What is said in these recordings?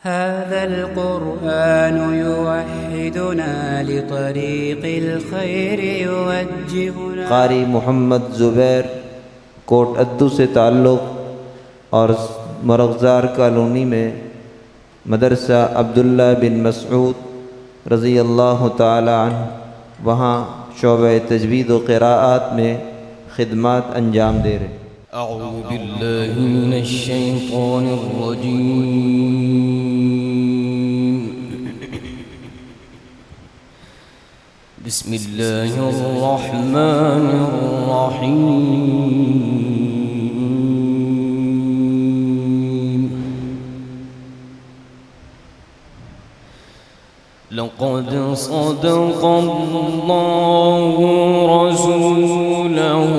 هذا القرآن يوحدنا لطريق الخير يوجهنا. क़ारी मोहम्मद ज़ुबैर कोट अद्दू से ताल्लुक़ और मरग़ज़ार कॉलोनी में मदरसा अब्दुल्ला बिन मसऊद रज़ी अल्लाह ताला अन्हु, वहाँ शोबे तजवीद व क़िराआत में ख़िदमत अंजाम दे रहे। अऊज़ु बिल्लाहि मिनश शैतानिर रजीम। बिस्मिल्लाहिर रहमानिर रहीम। लक़द सदक़ल्लाहु रसूलहु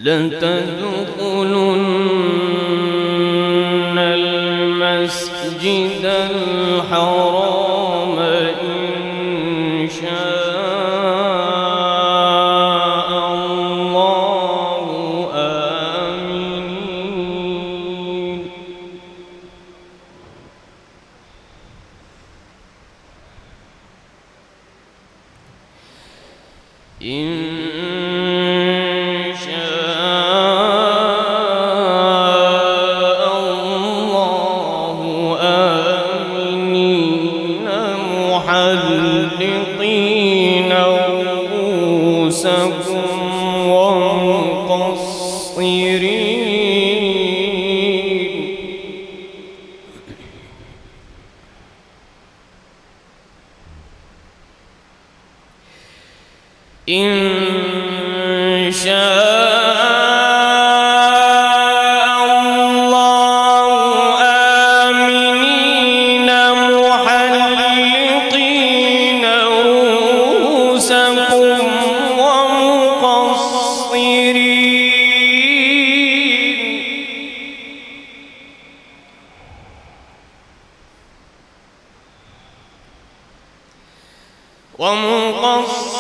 لتدخلن المسجد الحرام إن شاء الله آمنين. محلقين رؤوسكم ومقصرين. إن شاء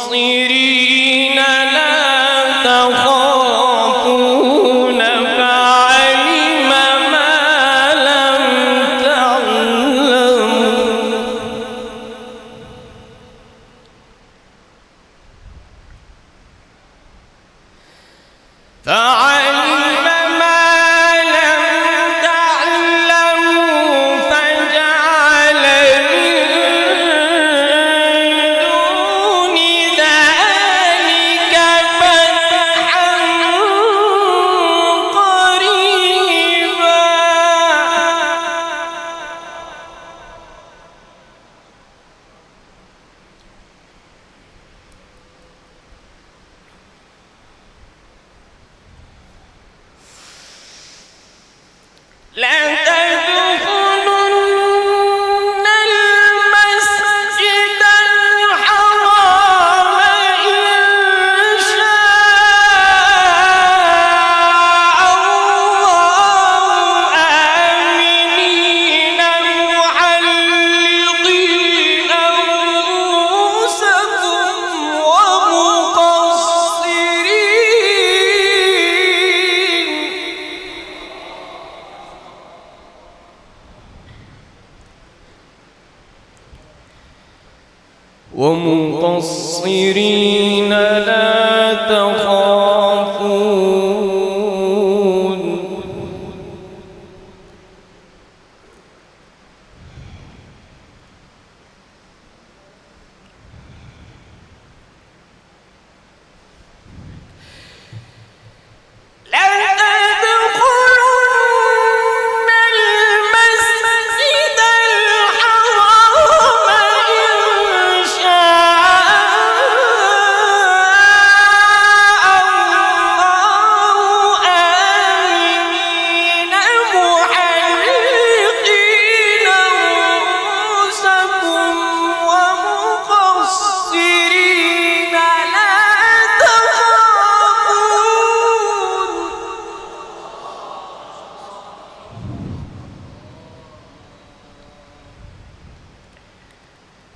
ومقصرين لا تخافون فعلم ما لم تعلموا ومقصرين لا تخافون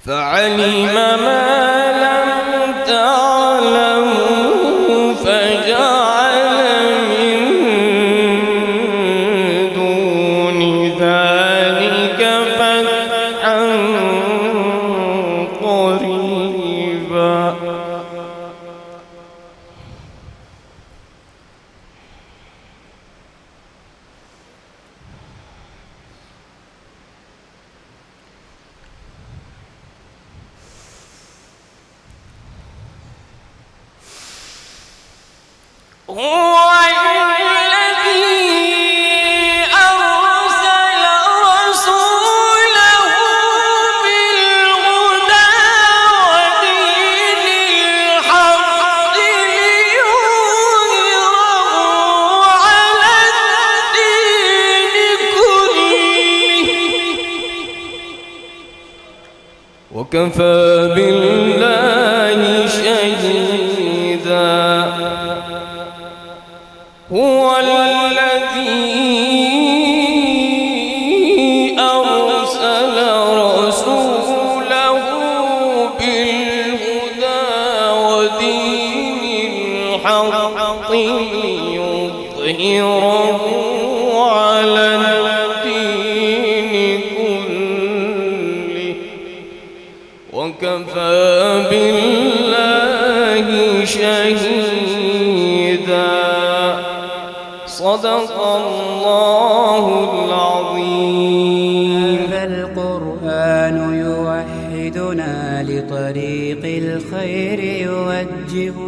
فعلم ما لم تعلم هو الذي أرسل رسوله بالهدى ودين الحق ليظهره على الدين كله وكفى بالله شهيدا. هو الذي أرسل رسوله بالهدى ودين الحق ليظهره على الدين كله وكفى بالله شهيدا. صدق الله العظيم. هذا القرآن يوحدنا لطريق الخير يوجهنا